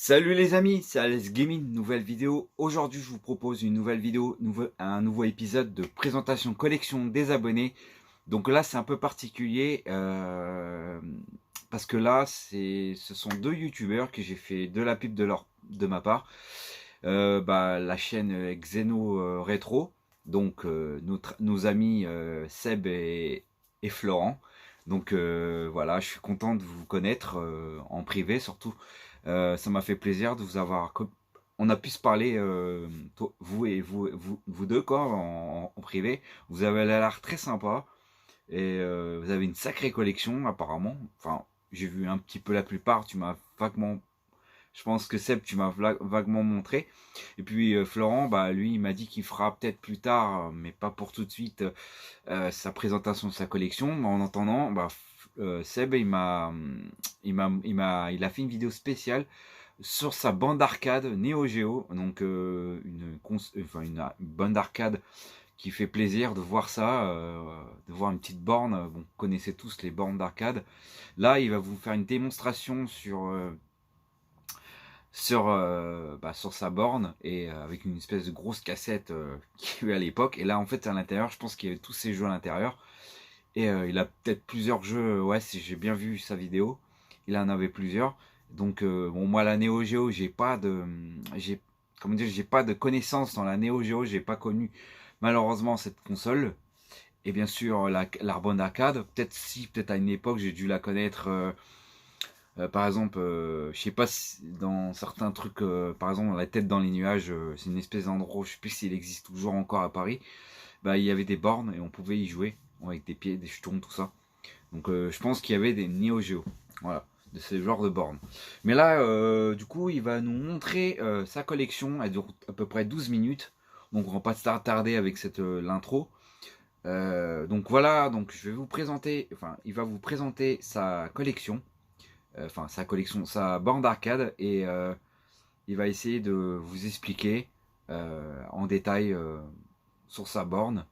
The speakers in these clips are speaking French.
Salut les amis, c'est Alex Gaming, nouvelle vidéo. Aujourd'hui je vous propose une nouvelle vidéo, un nouveau épisode de présentation collection des abonnés. Donc là c'est un peu particulier parce que là ce sont deux youtubeurs que j'ai fait de la pub de ma part. La chaîne Xeno Retro, donc nos amis Seb et Florent. Donc voilà, je suis content de vous connaître en privé surtout. Ça m'a fait plaisir de vous avoir. On a pu se parler, vous deux, quoi, en privé. Vous avez l'air très sympa et vous avez une sacrée collection, apparemment. Enfin, j'ai vu un petit peu la plupart. Tu m'as vaguement. Je pense que Seb, tu m'as vaguement montré. Et puis Florent, bah, lui, il m'a dit qu'il fera peut-être plus tard, mais pas pour tout de suite, sa présentation de sa collection. Mais en attendant, bah, Seb, il a fait une vidéo spéciale sur sa bande d'arcade Neo Geo, donc une bande d'arcade qui fait plaisir de voir ça, de voir une petite borne. Bon, vous connaissez tous les bornes d'arcade. Là, il va vous faire une démonstration sur sa borne et avec une espèce de grosse cassette qu'il y a eu à l'époque. Et là, en fait, à l'intérieur, je pense qu'il y avait tous ces jeux à l'intérieur. Et il a peut-être plusieurs jeux. Ouais, si j'ai bien vu sa vidéo, il en avait plusieurs. Donc bon, moi la Neo Geo, j'ai pas de connaissances dans la Neo Geo, j'ai pas connu malheureusement cette console. Et bien sûr la borne d'arcade, peut-être à une époque j'ai dû la connaître. Par exemple, je sais pas si dans certains trucs, par exemple la tête dans les nuages, c'est une espèce d'endroit, je sais plus s'il existe toujours encore à Paris. Bah il y avait des bornes et on pouvait y jouer avec des pieds, des jetons, tout ça. Donc je pense qu'il y avait des Neo Geo, voilà, de ce genre de bornes. Mais là, du coup, il va nous montrer sa collection. Elle dure à peu près 12 minutes. Donc on va pas s'attarder avec l'intro. Donc voilà, donc je vais vous présenter, enfin, il va vous présenter sa collection. Sa borne d'arcade. Et il va essayer de vous expliquer en détail sur sa borne.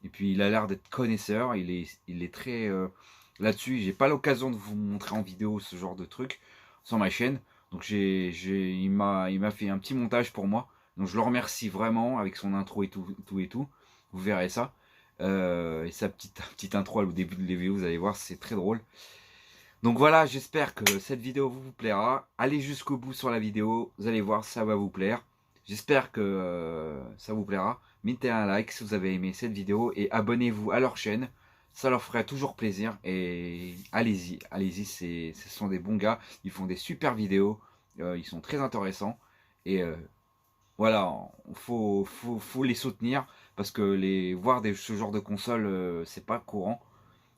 Et puis il a l'air d'être connaisseur, il est très là-dessus. J'ai pas l'occasion de vous montrer en vidéo ce genre de truc sur ma chaîne. Donc il m'a fait un petit montage pour moi. Donc je le remercie vraiment avec son intro et tout. Vous verrez ça. Et sa petite intro au début de la vidéo, vous allez voir, c'est très drôle. Donc voilà, j'espère que cette vidéo vous plaira. Allez jusqu'au bout sur la vidéo, vous allez voir, ça va vous plaire. J'espère que ça vous plaira. Mettez un like si vous avez aimé cette vidéo et abonnez-vous à leur chaîne. Ça leur ferait toujours plaisir. Et allez-y, ce sont des bons gars. Ils font des super vidéos. Ils sont très intéressants. Et voilà, faut les soutenir parce que voir ce genre de console, c'est pas courant.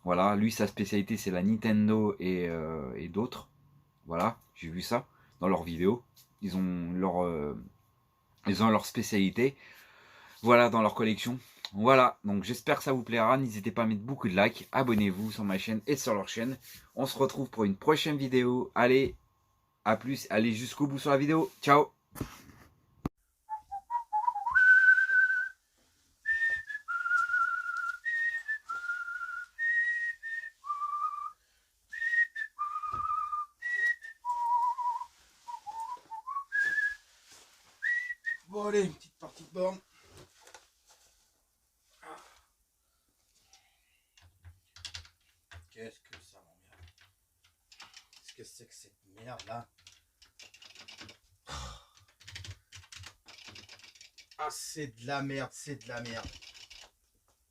Voilà, lui sa spécialité c'est la Nintendo et d'autres. Voilà, j'ai vu ça dans leurs vidéos. Ils ont leur spécialité. Voilà, dans leur collection. Voilà, donc j'espère que ça vous plaira. N'hésitez pas à mettre beaucoup de likes. Abonnez-vous sur ma chaîne et sur leur chaîne. On se retrouve pour une prochaine vidéo. Allez, à plus. Allez jusqu'au bout sur la vidéo. Ciao. Bon allez, une petite partie de borne. Qu'est-ce que ça m'emmerde. Qu'est-ce que c'est que cette merde là? Ah c'est de la merde, c'est de la merde.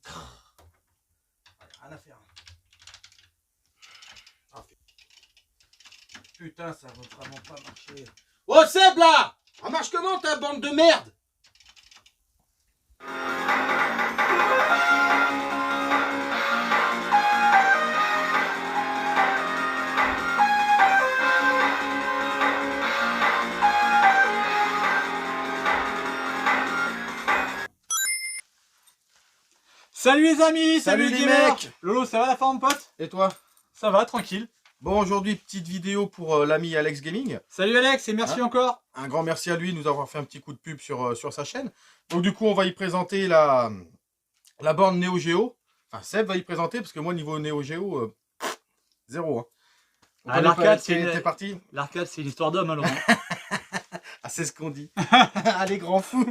Rien à faire. Ah, putain, ça va vraiment pas marcher. Oh Seb là! Ça marche comment ta bande de merde? Salut les amis, Salut les gamers. mecs. Lolo, ça va la forme pote? Et toi? Ça va, tranquille. Bon, aujourd'hui, petite vidéo pour l'ami Alex Gaming. Salut Alex et merci encore. Un grand merci à lui de nous avoir fait un petit coup de pub sur sa chaîne. Donc du coup, on va y présenter la borne Neo Geo. Enfin, Seb va y présenter parce que moi, niveau Neo Geo, zéro. Hein. Ah, l'arcade, c'est parti. L'arcade, c'est une histoire d'homme, hein, Laurent. c'est ce qu'on dit. Allez, grand fou.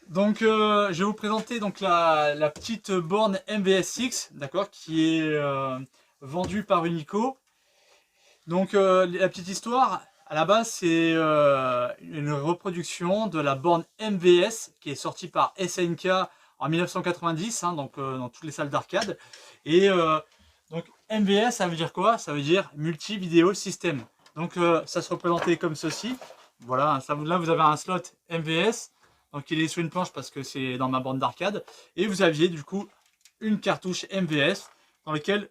Donc je vais vous présenter donc la petite borne MVS6, d'accord, qui est vendue par Unico. Donc la petite histoire, à la base c'est une reproduction de la borne MVS qui est sortie par SNK en 1990, hein, donc dans toutes les salles d'arcade. Et donc MVS, ça veut dire quoi? Ça veut dire Multi Video System. Donc ça se représentait comme ceci. Voilà, là vous avez un slot MVS. Donc il est sur une planche parce que c'est dans ma borne d'arcade. Et vous aviez du coup une cartouche MVS dans laquelle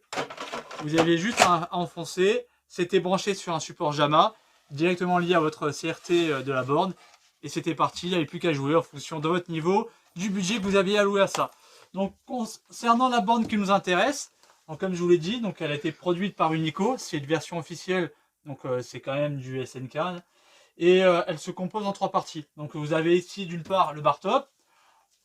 vous aviez juste à enfoncer. C'était branché sur un support JAMA, directement lié à votre CRT de la borne. Et c'était parti, il n'y avait plus qu'à jouer en fonction de votre niveau, du budget que vous aviez alloué à ça. Donc concernant la borne qui nous intéresse, donc, comme je vous l'ai dit, donc, elle a été produite par Unico, c'est une version officielle, donc c'est quand même du SNK. Et elle se compose en 3 parties. Donc vous avez ici d'une part le bar top.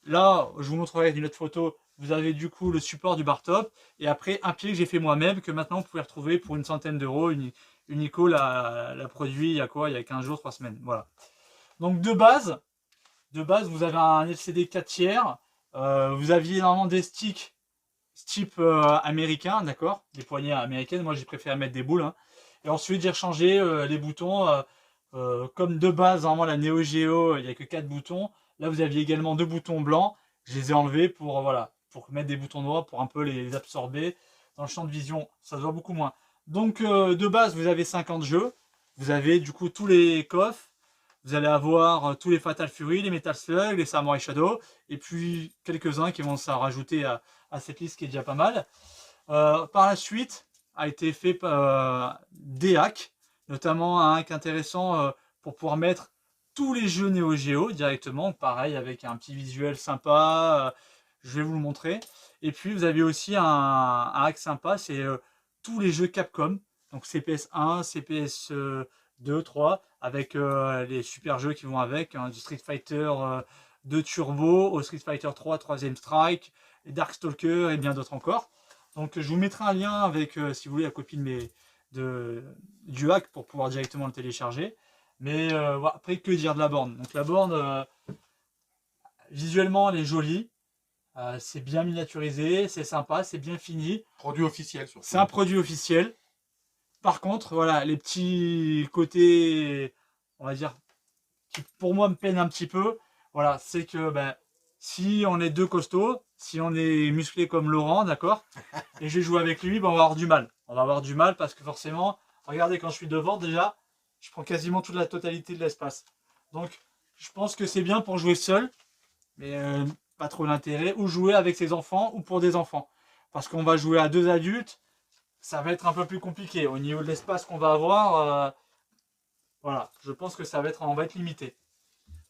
Là, je vous montrerai une autre photo. Vous avez du coup le support du bar top. Et après un pied que j'ai fait moi-même, que maintenant vous pouvez retrouver pour une centaine d'euros. Unico l'a produit il y a quoi? Il y a 15 jours, 3 semaines. Voilà. Donc de base, vous avez un LCD 4 tiers. Vous aviez normalement des sticks type américain, d'accord? Des poignées américaines. Moi j'ai préféré mettre des boules. Hein. Et ensuite j'ai rechangé les boutons. Comme de base, normalement la Neo Geo, il n'y a que 4 boutons. Là, vous aviez également 2 boutons blancs. Je les ai enlevés pour, voilà, pour mettre des boutons noirs, pour un peu les absorber. Dans le champ de vision, ça se voit beaucoup moins. Donc, de base, vous avez 50 jeux. Vous avez du coup tous les coffres. Vous allez avoir tous les Fatal Fury, les Metal Slug, les Samurai Shadow. Et puis, quelques-uns qui vont s'en rajouter à cette liste qui est déjà pas mal. Par la suite, a été fait des hacks. Notamment un hack intéressant pour pouvoir mettre tous les jeux Neo Geo directement, pareil avec un petit visuel sympa, je vais vous le montrer. Et puis vous avez aussi un hack sympa, c'est tous les jeux Capcom, donc CPS 1, CPS 2, 3, avec les super jeux qui vont avec, hein, du Street Fighter 2 Turbo, au Street Fighter 3, 3ème Strike, et Darkstalker et bien d'autres encore. Donc je vous mettrai un lien avec, si vous voulez, la copie du hack pour pouvoir directement le télécharger. Mais voilà, après, que dire de la borne? Donc la borne, visuellement, elle est jolie. C'est bien miniaturisé, c'est sympa, c'est bien fini. Produit officiel surtout. C'est un produit officiel. Par contre, voilà, les petits côtés, on va dire, qui pour moi me peinent un petit peu, voilà, c'est que ben, si on est deux costauds, si on est musclé comme Laurent, d'accord, et je vais jouer avec lui, ben on va avoir du mal. On va avoir du mal parce que forcément, regardez, quand je suis devant, déjà, je prends quasiment toute la totalité de l'espace. Donc, je pense que c'est bien pour jouer seul, mais pas trop d'intérêt, ou jouer avec ses enfants, ou pour des enfants. Parce qu'on va jouer à 2 adultes, ça va être un peu plus compliqué. Au niveau de l'espace qu'on va avoir, voilà, je pense que on va être limité.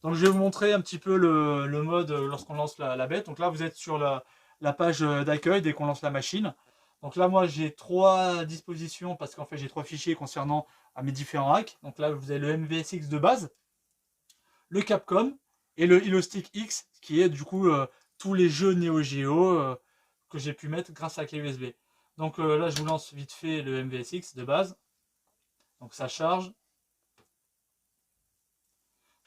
Donc je vais vous montrer un petit peu le mode lorsqu'on lance la bête. Donc là, vous êtes sur la page d'accueil dès qu'on lance la machine. Donc là, moi, j'ai 3 dispositions parce qu'en fait, j'ai 3 fichiers concernant mes différents hacks. Donc là, vous avez le MVSX de base, le Capcom et le Hilo-Stick X, qui est du coup tous les jeux Neo Geo que j'ai pu mettre grâce à la clé USB. Donc là, je vous lance vite fait le MVSX de base. Donc ça charge.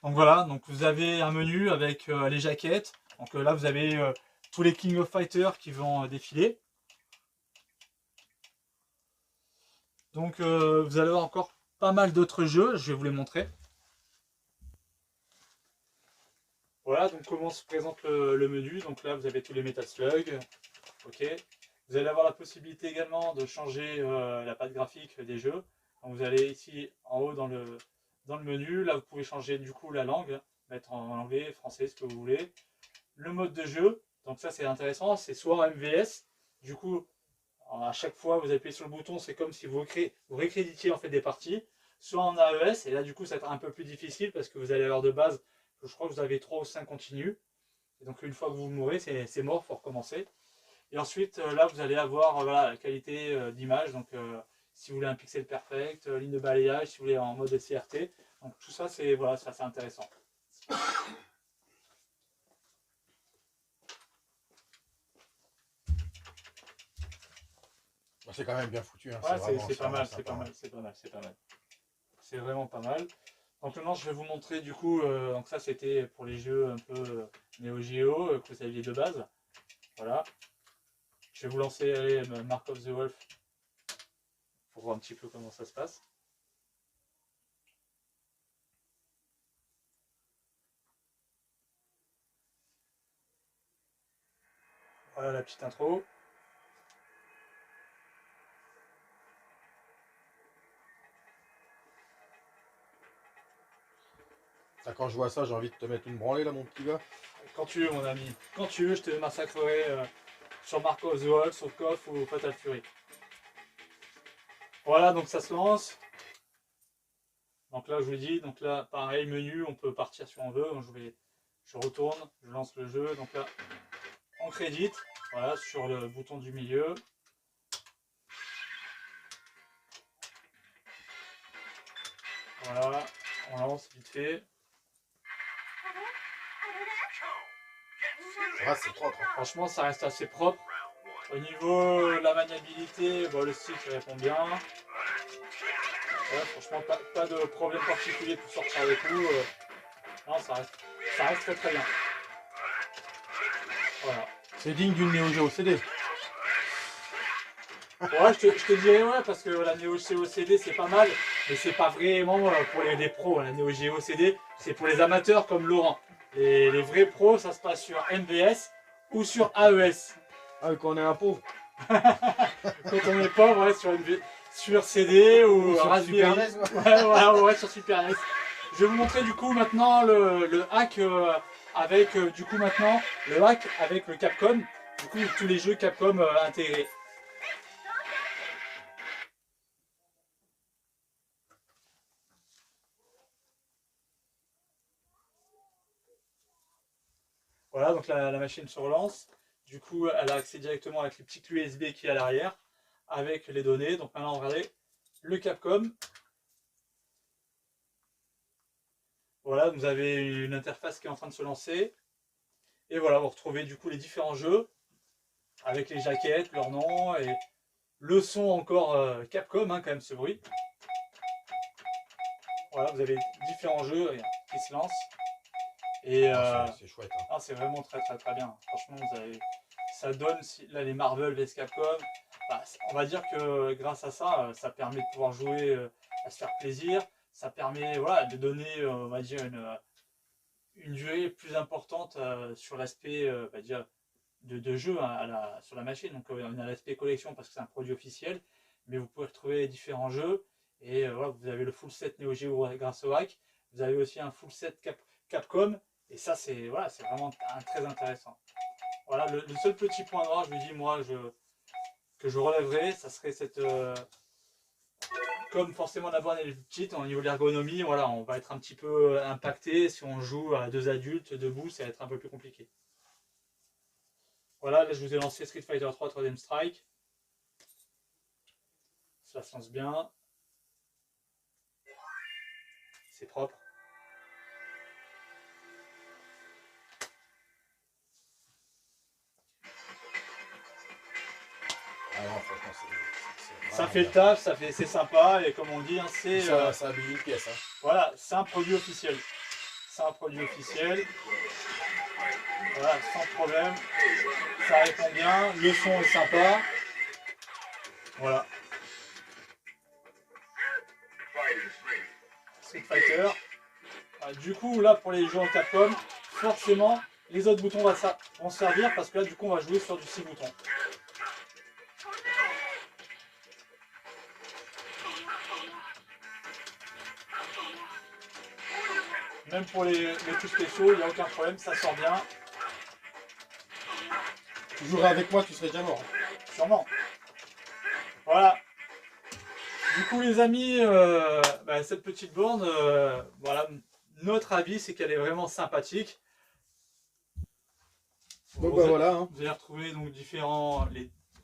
Donc voilà, donc vous avez un menu avec les jaquettes. Donc là, vous avez tous les King of Fighters qui vont défiler. Donc vous allez avoir encore pas mal d'autres jeux, je vais vous les montrer. Voilà, donc comment se présente le menu. Donc là, vous avez tous les Metal Slug. Ok. Vous allez avoir la possibilité également de changer la patte graphique des jeux. Donc vous allez ici en haut dans le menu. Là, vous pouvez changer du coup la langue, mettre en anglais, français, ce que vous voulez. Le mode de jeu, donc ça c'est intéressant, c'est soit en MVS. Du coup, à chaque fois vous appuyez sur le bouton, c'est comme si vous récréditiez en fait des parties. Soit en AES, et là du coup ça va être un peu plus difficile parce que vous allez avoir de base, je crois que vous avez 3 ou 5 continues. Et donc une fois que vous mourrez, c'est mort, il faut recommencer. Et ensuite, là, vous allez avoir voilà, la qualité d'image. Donc, si vous voulez un pixel perfect, ligne de balayage, si vous voulez en mode CRT. Donc, tout ça, c'est voilà, assez intéressant. C'est quand même bien foutu. Hein. Ouais, c'est pas mal, c'est pas mal. C'est vraiment pas mal. Donc maintenant je vais vous montrer du coup, donc ça c'était pour les jeux un peu Neo Geo que vous aviez de base. Voilà. Je vais vous lancer allez, Mark of the Wolf pour voir un petit peu comment ça se passe. Voilà la petite intro. Ah, quand je vois ça, j'ai envie de te mettre une branlée là, mon petit gars. Quand tu veux mon ami, quand tu veux je te massacrerai sur Mark of the Wolf, sur KOF ou Fatal Fury. Voilà donc ça se lance. Donc là je vous dis, donc là pareil menu, on peut partir si on veut. Je retourne, je lance le jeu, donc là on crédite, voilà sur le bouton du milieu. Voilà, on lance vite fait. Ah, c'est propre. Hein. Franchement ça reste assez propre. Au niveau de la maniabilité, bon, le stick répond bien. Ouais, franchement pas de problème particulier pour sortir les coups. Non ça reste très très bien. Voilà. C'est digne d'une Neo Geo CD. Ouais, je te dirais ouais, parce que la Neo Geo CD c'est pas mal, mais c'est pas vraiment pour les pros. La Neo Geo CD c'est pour les amateurs comme Laurent. Les vrais pros, ça se passe sur MVS ou sur AES. Ah, qu'on est un pauvre. Quand on est pauvre, ouais, sur CD ou sur Raspberry. Super NES, Ouais, voilà, ouais, sur Super NES. Je vais vous montrer du coup maintenant le hack avec du coup maintenant le hack avec le Capcom. Du coup tous les jeux Capcom intégrés. Voilà, donc la machine se relance. Du coup, elle a accès directement avec les petits clés USB qui est à l'arrière, avec les données. Donc maintenant, regardez le Capcom. Voilà, vous avez une interface qui est en train de se lancer. Et voilà, vous retrouvez du coup les différents jeux, avec les jaquettes, leur nom, et le son encore Capcom, hein, quand même ce bruit. Voilà, vous avez différents jeux qui se lancent. Et c'est chouette. Hein. ah, c'est vraiment très très très bien. Franchement, ça donne là les Marvel vs Capcom. Bah, on va dire que grâce à ça, ça permet de pouvoir jouer, à se faire plaisir. Ça permet voilà, de donner, on va dire, une durée plus importante sur l'aspect de jeu hein, sur la machine. Donc on a l'aspect collection parce que c'est un produit officiel, mais vous pouvez retrouver différents jeux. Et voilà, vous avez le full set Neo Geo grâce au hack. Vous avez aussi un full set Capcom. Et ça, c'est voilà, vraiment très intéressant. Voilà, le seul petit point noir, je vous dis, moi, que je relèverais, ça serait cette. Comme forcément la borne est petite, au niveau de l'ergonomie, voilà, on va être un petit peu impacté. Si on joue à deux adultes debout, ça va être un peu plus compliqué. Voilà, là je vous ai lancé Street Fighter 3 3ème Strike. Ça se lance bien. C'est propre. Ah non, franchement, Ça fait le taf, c'est sympa et comme on dit, hein, c'est ça habille une pièce. Hein. voilà, c'est un produit officiel. C'est un produit officiel. Voilà, sans problème. Ça répond bien, le son est sympa. Voilà. Street Fighter. Du coup, là, pour les jeux en Capcom, forcément, les autres boutons vont servir parce que là, du coup, on va jouer sur du 6 boutons. Même pour les coups spéciaux, il n'y a aucun problème, ça sort bien. Tu jouerais avec moi, tu serais déjà mort. Sûrement. Voilà. Du coup, les amis, cette petite borne, voilà, notre avis, c'est qu'elle est vraiment sympathique. Donc voilà. Hein. Vous allez retrouver donc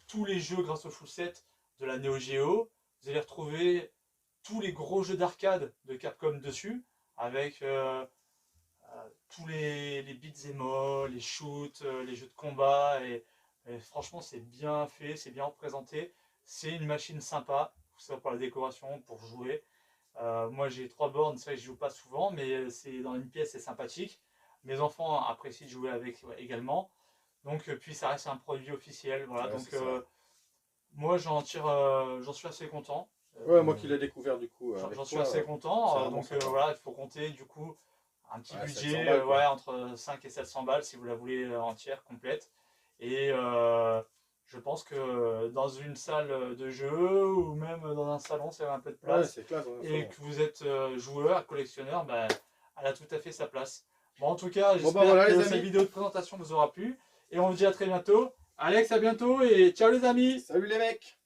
tous les jeux grâce au full set de la Neo Geo. Vous allez retrouver tous les gros jeux d'arcade de Capcom dessus, avec tous les beat'em all, les shoots, les jeux de combat. Et franchement, c'est bien fait, c'est bien représenté. C'est une machine sympa, que ce soit pour la décoration, pour jouer. Moi j'ai 3 bornes, c'est vrai que je joue pas souvent, mais c'est dans une pièce, c'est sympathique. Mes enfants apprécient de jouer avec également. Donc puis ça reste un produit officiel, voilà. Ouais, Donc c'est ça. moi j'en suis assez content. Ouais, moi qui l'ai découvert du coup avec J'en suis toi, assez c'est content. vraiment Donc sympa. voilà, il faut compter du coup un petit Ouais, 700 budget, balles, quoi. ouais, entre 5 et 700 balles si vous la voulez entière, complète. Et je pense que dans une salle de jeu ou même dans un salon, c'est un peu de Ouais, place, c'est classe dans un et salon. que vous êtes joueur, collectionneur, ben, elle a tout à fait sa place. Bon, en tout cas, Bon bah j'espère voilà les que cette amis. vidéo de présentation vous aura plu. Et on vous dit à très bientôt. Alex, à bientôt et ciao les amis! Salut les mecs.